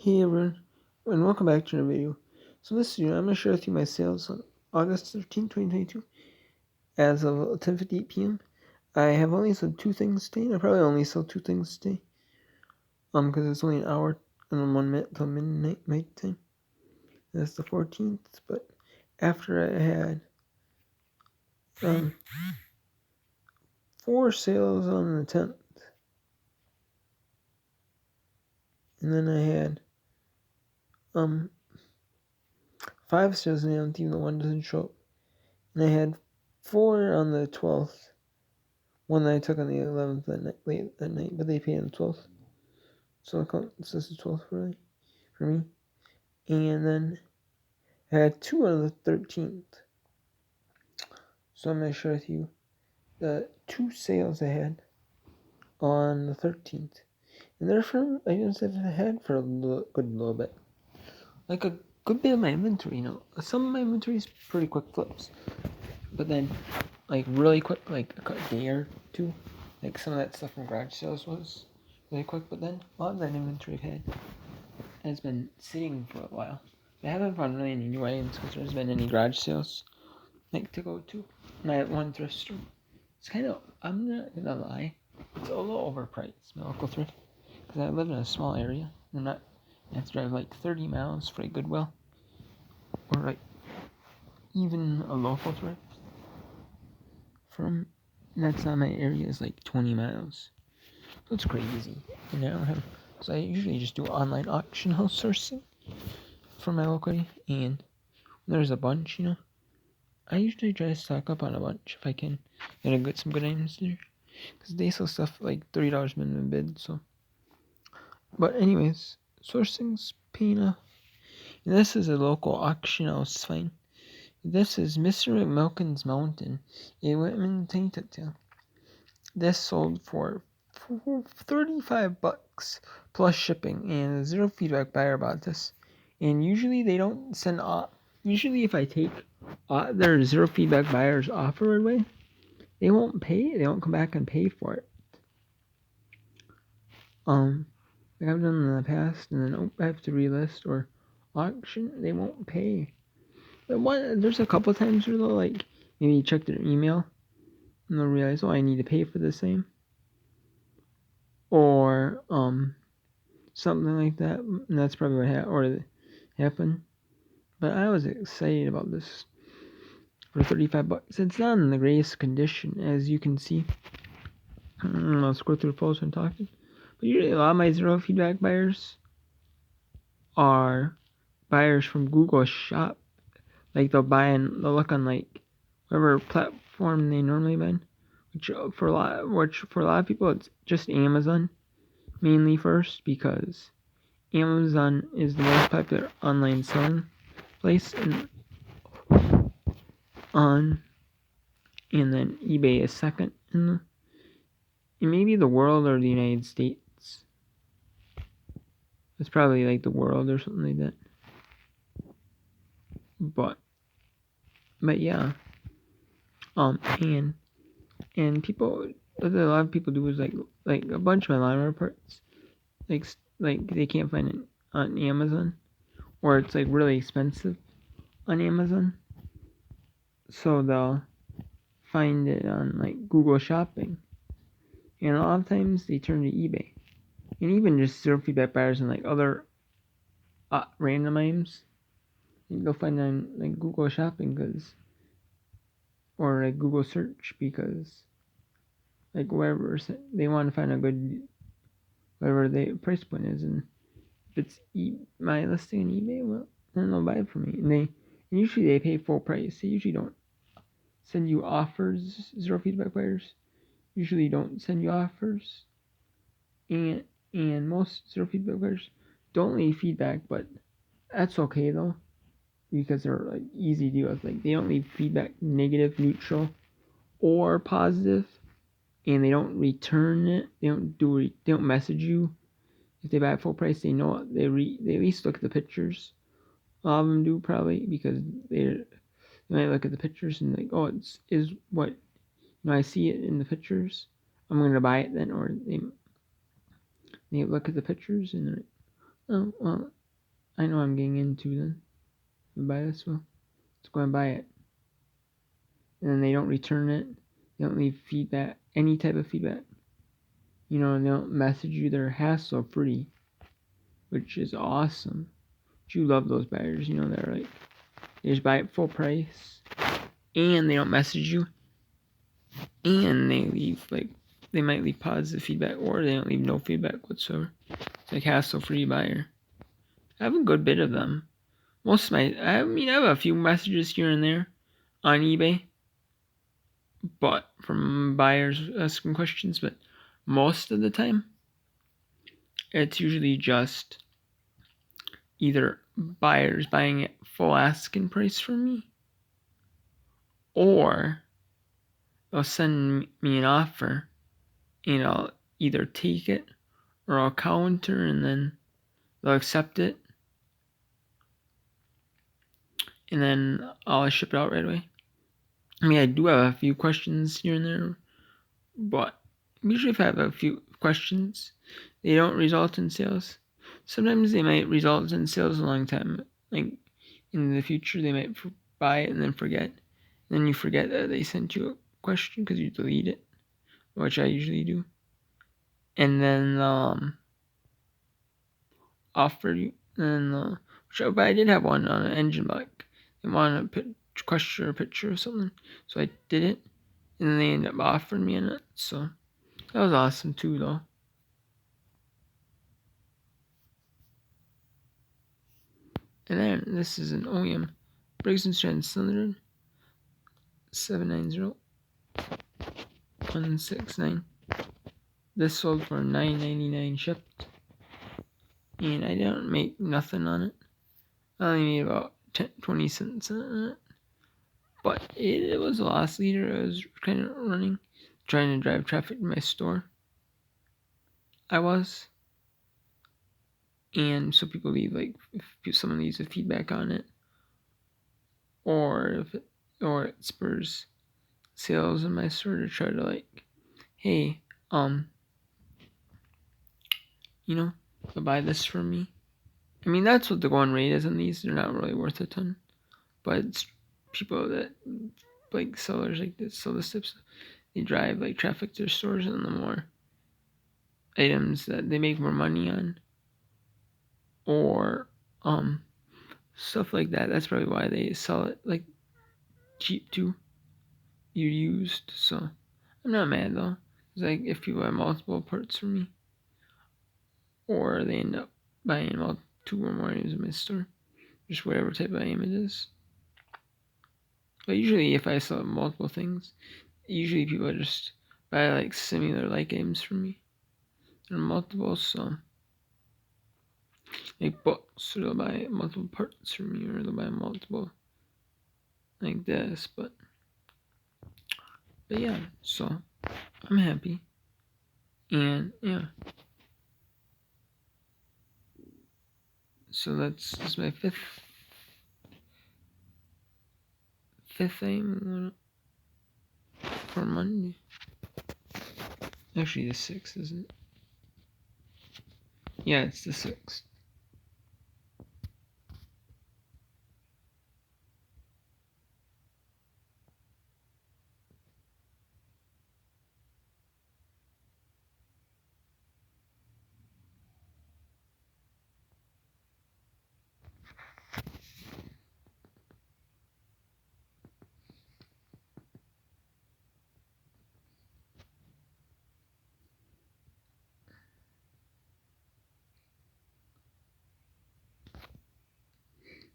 Hey everyone, and welcome back to another video. So this year, I'm going to share with you my sales on August 13, 2022, as of 10:58 p.m. I have only sold two things today, and I probably only sell two things today, because it's only an hour and 1 minute till midnight night time. That's the 14th, but after I had four sales on the 10th, and then I had five sales on the 11th, even though one doesn't show up, and I had four on the 12th. One that I took on the 11th late at night, but they paid on the 12th. So this is the 12th for me. And then I had two on the 13th. So I'm going to share with you the two sales I had on the 13th. And they're from items I've had for a good little bit. Like a good bit of my inventory, Some of my inventory is pretty quick flips. But then, like really quick, like a day or two. Like some of that stuff from garage sales was really quick, but then a lot of that inventory I've had has been sitting for a while. I haven't found really any new items because there's been any garage sales like to go to. And I have one thrift store. It's kind of, I'm not gonna lie, it's a little overpriced, my local thrift, because I live in a small area. I have to drive like 30 miles for a Goodwill, or like even a local thrift from, and that's not my area, is like 20 miles. So it's crazy. And I don't have, so I usually just do online auction house sourcing for my locality, and there's a bunch, I usually try to stock up on a bunch if I can, and get some good items there, because they sell stuff like $30 minimum bid. So, but anyways, sourcing's paying off. And this is a local auction house find. This is Mr. McMilkin's Mountain in Whitman, Kentucky. This sold for $35 plus shipping, and zero feedback buyer bought this. And usually they don't send off. Usually, if I take their zero feedback buyer's offer right away, they won't pay. They won't come back and pay for it. Like I've done in the past, and then I have to relist or auction. They won't pay. But there's a couple times where they'll like maybe check their email and they'll realize, oh, I need to pay for the same, or something like that. And that's probably what happened. But I was excited about this for $35. It's not in the greatest condition, as you can see. I'll scroll through the post when talking. But usually a lot of my zero feedback buyers are buyers from Google Shop. Like they'll look on like whatever platform they normally buy, which for a lot of people it's just Amazon mainly first, because Amazon is the most popular online selling place, and then eBay is second in maybe the world or the United States. It's probably like the world or something like that. But yeah. And people, what a lot of people do is like a bunch of my lawnmower parts, like they can't find it on Amazon, or it's like really expensive on Amazon. So they'll find it on like Google Shopping, and a lot of times they turn to eBay, and even just zero feedback buyers and like other random items, they'll find on like Google Shopping or like Google Search, because like wherever they want to find a good, whatever the price point is, and if it's my listing on eBay, well, then they'll buy it from me, and usually they pay full price. They usually don't send you offers. Zero feedback buyers usually don't send you offers, and most zero feedback buyers don't leave feedback, but that's okay though, because they're like easy to deal with. Like they don't leave feedback negative, neutral, or positive, and they don't return it. They don't message you if they buy at full price. They know it. They at least look at the pictures. A lot of them do, probably, because they might look at the pictures and like, oh, is what I see it in the pictures, I'm gonna buy it then. Or they look at the pictures and Oh, well, I know I'm getting into then. Buy this, well, let's go and buy it. And then they don't return it. They don't leave feedback, any type of feedback. You know, and they don't message you. They're hassle free, which is awesome. But you love those buyers, you know, they're like, they just buy it full price, and they don't message you, and they leave, like, they might leave positive feedback, or they don't leave no feedback whatsoever. It's like hassle free buyer. I have a good bit of them. Most of my, I have a few messages here and there on eBay, but from buyers asking questions, but most of the time, it's usually just either buyers buying it full asking price from me, or they'll send me an offer and I'll either take it or I'll counter and then they'll accept it and then I'll ship it out right away. I mean, I do have a few questions here and there, but usually if I have a few questions, they don't result in sales. Sometimes they might result in sales a long time. Like in the future, they might buy it and then forget. And then you forget that they sent you a question because you delete it, which I usually do. And then offer you, and but I did have one on an engine bike. They wanted a question or a picture or something, so I did it, and then they ended up offering me on it. So that was awesome too, though. And then this is an OEM Briggs & Stratton cylinder 790169. This sold for $9.99 shipped, and I didn't make nothing on it. I only made about 20 cents on it, but it was a loss leader. I was kind of running, trying to drive traffic to my store. I was, and so people leave, like, if someone leaves a feedback on it, or it spurs sales in my store to try to, like, hey, you know, buy this from me. I mean, that's what the going rate is on these. They're not really worth a ton, but it's people that, like, sellers like this, sell this type, they drive, like, traffic to their stores, and the more items that they make more money on, or stuff like that. That's probably why they sell it, like, cheap too. You used, so I'm not mad though. It's like if people have multiple parts from me, or they end up buying about 2 or more items in my store, just whatever type of item it is. But usually, if I sell multiple things, usually people just buy, like, similar like items from me. There are multiple, so like books, or they'll buy multiple parts from me, or they'll buy multiple like this. But yeah, so I'm happy, and yeah. So this is my fifth aim for Monday. Actually, the 6th, isn't it? Yeah, it's the 6th.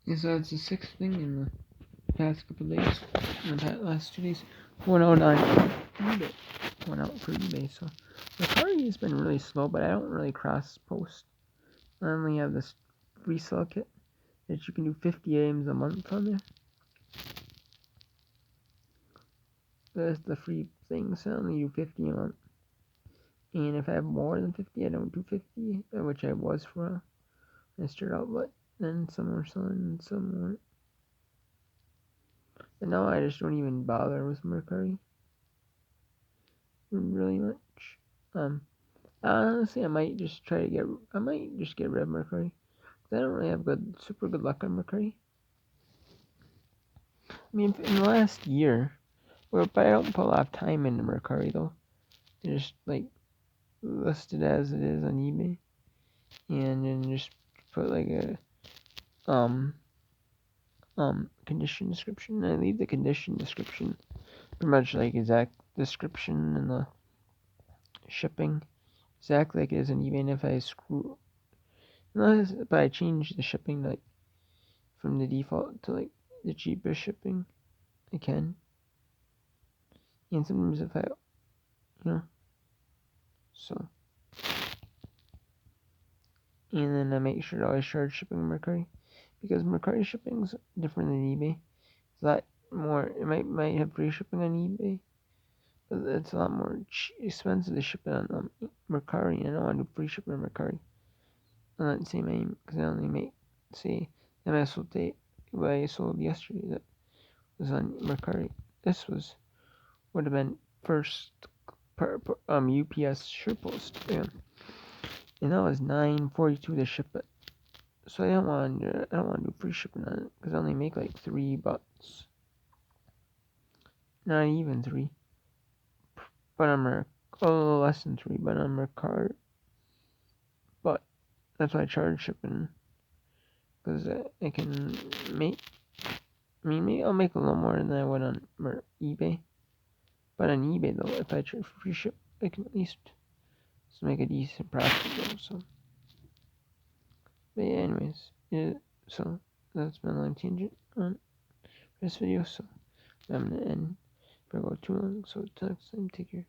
Yeah, so it's the 6th thing in the past couple of days. In the last 2 days. Went out on eBay. Went out for eBay, so the party has been really slow, but I don't really cross post. I only have this resale kit that you can do 50 items a month on there. That's the free thing, so I only do 50 a month. And if I have more than 50, I don't do 50, which I was for a started out, but then some are selling and some weren't. And now I just don't even bother with Mercari really much. Honestly, I might just get rid of Mercury. 'Cause I don't really have super good luck on Mercury. I mean, in the last year, but I don't put a lot of time into Mercari though. I just like list it as it is on eBay, and then just put like a um condition description. And I leave the condition description pretty much like exact description and the shipping exactly like it is on eBay. And if I but I change the shipping like from the default to like the cheapest shipping I can. And sometimes if I, so. And then I make sure to always charge shipping on Mercari, because Mercari shipping's different than eBay. It's a lot more. It might have free shipping on eBay, but it's a lot more expensive to ship it on Mercari. And I don't want to do free shipping on Mercari. I'm not saying aim because I only make say MSO tape what I sold yesterday that was on Mercari. This would have been first UPS SurePost. Yeah. And that was $9.42 to ship it. So I don't want to do free shipping on it because I only make like $3. Not even 3. But I'm less than 3. But on Mercari. But that's why I charge shipping, because I can make. I mean, maybe I'll make a little more than I would on eBay. But on eBay though, if I charge for free ship, I can at least make a decent profit though. So, but yeah, anyways, so that's been a long tangent on this video. So I'm gonna end before I go too long. So till next time, take care.